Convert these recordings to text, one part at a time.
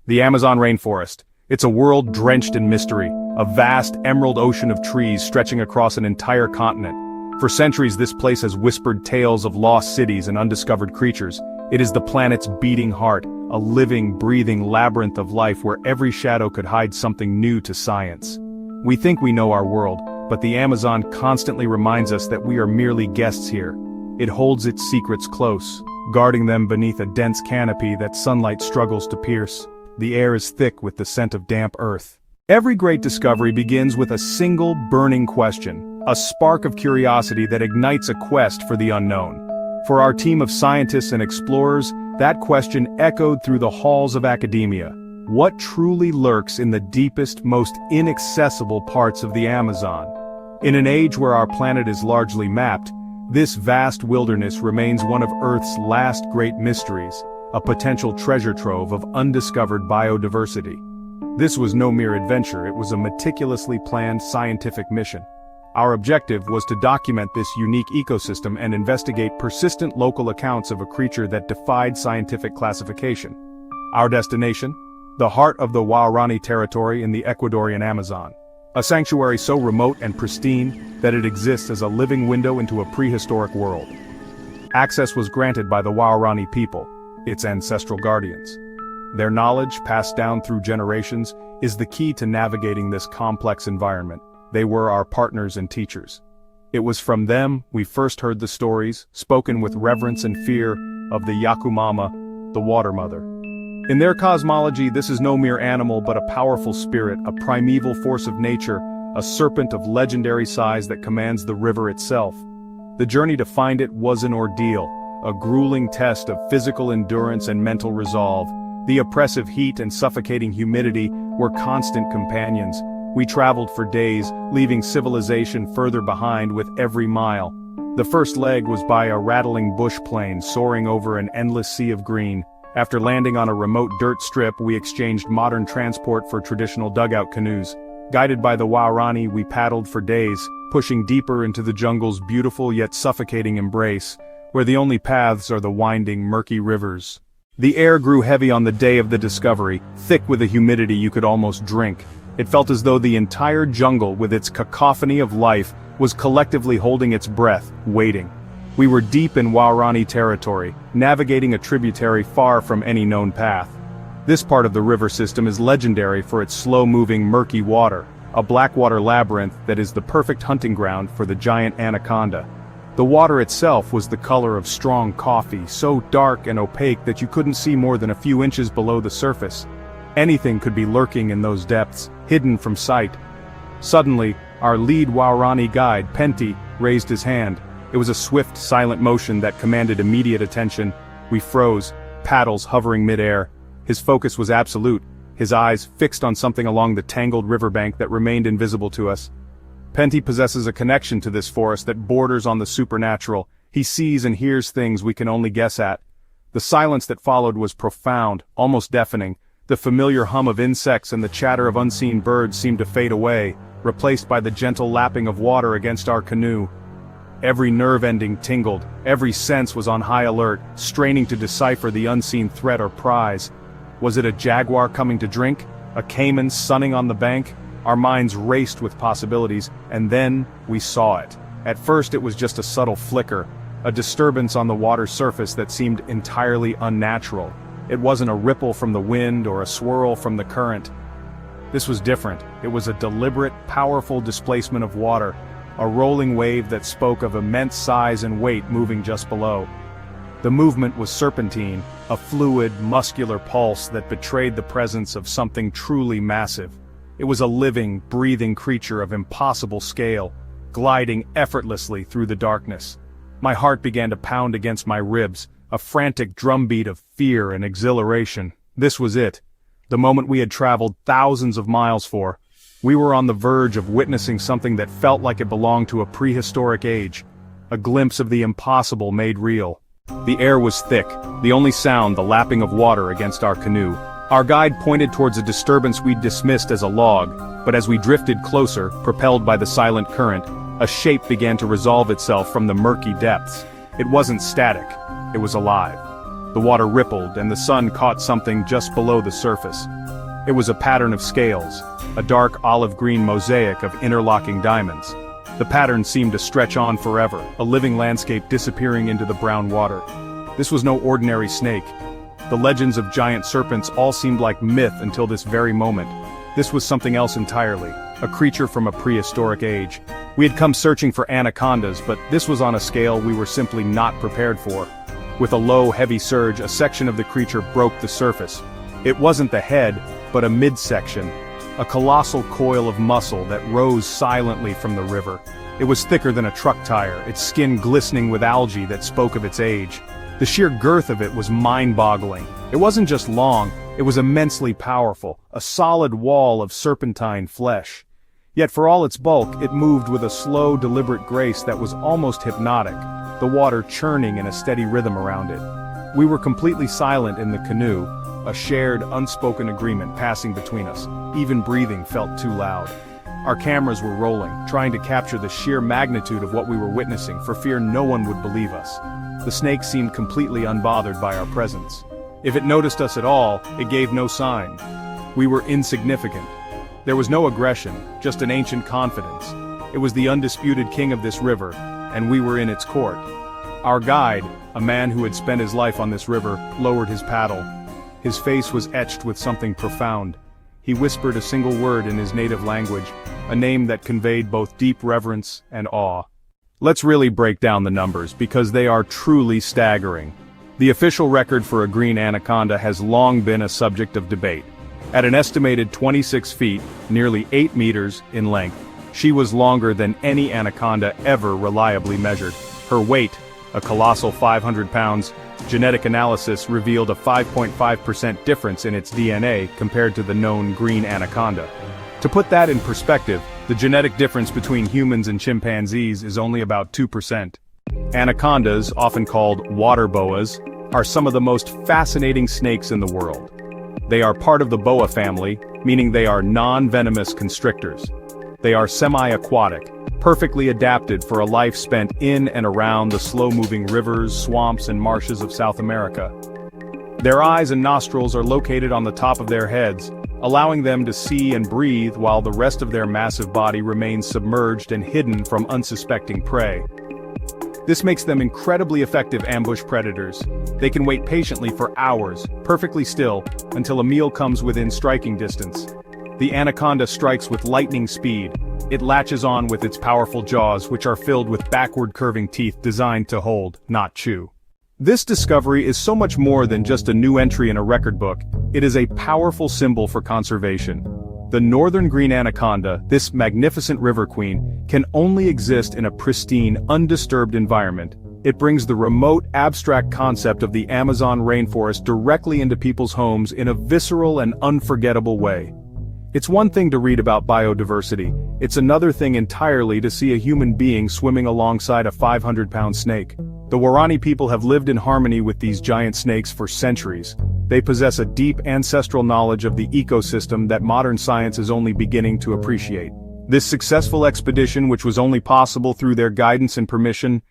The Amazon rainforest. It's a world drenched in mystery, a vast emerald ocean of trees stretching across an entire continent. For centuries this place has whispered tales of lost cities and undiscovered creatures. It is the planet's beating heart, a living, breathing labyrinth of life where every shadow could hide something new to science. We think we know our world, but the Amazon constantly reminds us that we are merely guests here. It holds its secrets close, guarding them beneath a dense canopy that sunlight struggles to pierce. The air is thick with the scent of damp earth. Every great discovery begins with a single burning question, a spark of curiosity that ignites a quest for the unknown. For our team of scientists and explorers, that question echoed through the halls of academia. What truly lurks in the deepest, most inaccessible parts of the Amazon? In an age where our planet is largely mapped, this vast wilderness remains one of Earth's last great mysteries, a potential treasure trove of undiscovered biodiversity. This was no mere adventure, it was a meticulously planned scientific mission. Our objective was to document this unique ecosystem and investigate persistent local accounts of a creature that defied scientific classification. Our destination? The heart of the Waorani territory in the Ecuadorian Amazon. A sanctuary so remote and pristine that it exists as a living window into a prehistoric world. Access was granted by the Waorani people, its ancestral guardians. Their knowledge, passed down through generations, is the key to navigating this complex environment. They were our partners and teachers. It was from them we first heard the stories, spoken with reverence and fear, of the Yakumama, the Water Mother. In their cosmology, this is no mere animal but a powerful spirit, a primeval force of nature, a serpent of legendary size that commands the river itself. The journey to find it was an ordeal, a grueling test of physical endurance and mental resolve. The oppressive heat and suffocating humidity were constant companions. We traveled for days, leaving civilization further behind with every mile. The first leg was by a rattling bush plane soaring over an endless sea of green. After landing on a remote dirt strip, we exchanged modern transport for traditional dugout canoes. Guided by the Waorani, we paddled for days, pushing deeper into the jungle's beautiful yet suffocating embrace, where the only paths are the winding, murky rivers. The air grew heavy on the day of the discovery, thick with a humidity you could almost drink. It felt as though the entire jungle, with its cacophony of life, was collectively holding its breath, waiting. We were deep in Waorani territory, navigating a tributary far from any known path. This part of the river system is legendary for its slow-moving murky water, a blackwater labyrinth that is the perfect hunting ground for the giant Anaconda. The water itself was the color of strong coffee, so dark and opaque that you couldn't see more than a few inches below the surface. Anything could be lurking in those depths, hidden from sight. Suddenly, our lead Waorani guide, Penty, raised his hand. It was a swift, silent motion that commanded immediate attention. We froze, paddles hovering mid-air. His focus was absolute, his eyes fixed on something along the tangled riverbank that remained invisible to us. Penty possesses a connection to this forest that borders on the supernatural. He sees and hears things we can only guess at. The silence that followed was profound, almost deafening. The familiar hum of insects and the chatter of unseen birds seemed to fade away, replaced by the gentle lapping of water against our canoe. Every nerve ending tingled, every sense was on high alert, straining to decipher the unseen threat or prize. Was it a jaguar coming to drink? A caiman sunning on the bank? Our minds raced with possibilities, and then we saw it. At first it was just a subtle flicker, a disturbance on the water's surface that seemed entirely unnatural. It wasn't a ripple from the wind or a swirl from the current. This was different. It was a deliberate, powerful displacement of water, a rolling wave that spoke of immense size and weight moving just below. The movement was serpentine, a fluid, muscular pulse that betrayed the presence of something truly massive. It was a living, breathing creature of impossible scale, gliding effortlessly through the darkness. My heart began to pound against my ribs, a frantic drumbeat of fear and exhilaration. This was it, the moment we had traveled thousands of miles for. We were on the verge of witnessing something that felt like it belonged to a prehistoric age, a glimpse of the impossible made real. The air was thick, the only sound the lapping of water against our canoe. Our guide pointed towards a disturbance we'd dismissed as a log, but as we drifted closer, propelled by the silent current, a shape began to resolve itself from the murky depths. It wasn't static, it was alive. The water rippled and the sun caught something just below the surface. It was a pattern of scales, a dark olive-green mosaic of interlocking diamonds. The pattern seemed to stretch on forever, a living landscape disappearing into the brown water. This was no ordinary snake. The legends of giant serpents all seemed like myth until this very moment. This was something else entirely, a creature from a prehistoric age. We had come searching for anacondas, but this was on a scale we were simply not prepared for. With a low, heavy surge, a section of the creature broke the surface. It wasn't the head, but a midsection, a colossal coil of muscle that rose silently from the river. It was thicker than a truck tire, its skin glistening with algae that spoke of its age. The sheer girth of it was mind-boggling. It wasn't just long, it was immensely powerful, a solid wall of serpentine flesh. Yet for all its bulk, it moved with a slow, deliberate grace that was almost hypnotic, the water churning in a steady rhythm around it. We were completely silent in the canoe, a shared, unspoken agreement passing between us. Even breathing felt too loud. Our cameras were rolling, trying to capture the sheer magnitude of what we were witnessing for fear no one would believe us. The snake seemed completely unbothered by our presence. If it noticed us at all, it gave no sign. We were insignificant. There was no aggression, just an ancient confidence. It was the undisputed king of this river, and we were in its court. Our guide, a man who had spent his life on this river, lowered his paddle. His face was etched with something profound. He whispered a single word in his native language, a name that conveyed both deep reverence and awe. Let's really break down the numbers, because they are truly staggering. The official record for a green anaconda has long been a subject of debate. At an estimated 26 feet, nearly 8 meters in length, she was longer than any anaconda ever reliably measured. Her weight, a colossal 500 pounds, genetic analysis revealed a 5.5% difference in its DNA compared to the known green anaconda. To put that in perspective, the genetic difference between humans and chimpanzees is only about 2%. Anacondas, often called water boas, are some of the most fascinating snakes in the world. They are part of the boa family, meaning they are non-venomous constrictors. They are semi-aquatic, perfectly adapted for a life spent in and around the slow-moving rivers, swamps, and marshes of South America. Their eyes and nostrils are located on the top of their heads, allowing them to see and breathe while the rest of their massive body remains submerged and hidden from unsuspecting prey. This makes them incredibly effective ambush predators. They can wait patiently for hours, perfectly still, until a meal comes within striking distance. The anaconda strikes with lightning speed. It latches on with its powerful jaws, which are filled with backward curving teeth designed to hold, not chew. This discovery is so much more than just a new entry in a record book. It is a powerful symbol for conservation. The northern green anaconda, this magnificent river queen, can only exist in a pristine, undisturbed environment. It brings the remote, abstract concept of the Amazon rainforest directly into people's homes in a visceral and unforgettable way. It's one thing to read about biodiversity, it's another thing entirely to see a human being swimming alongside a 500-pound snake. The Waorani people have lived in harmony with these giant snakes for centuries. They possess a deep ancestral knowledge of the ecosystem that modern science is only beginning to appreciate. This successful expedition, which was only possible through their guidance and permission,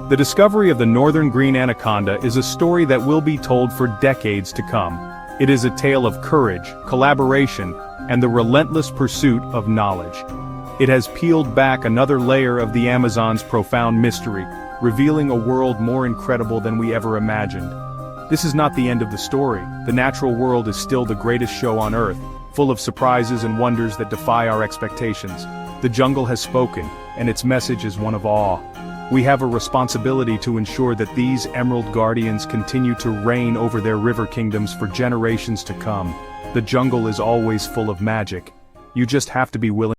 the discovery of the northern green anaconda is a story that will be told for decades to come. It is a tale of courage, collaboration, and the relentless pursuit of knowledge. It has peeled back another layer of the Amazon's profound mystery, revealing a world more incredible than we ever imagined. This is not the end of the story. The natural world is still the greatest show on Earth, full of surprises and wonders that defy our expectations. The jungle has spoken, and its message is one of awe. We have a responsibility to ensure that these emerald guardians continue to reign over their river kingdoms for generations to come. The jungle is always full of magic. You just have to be willing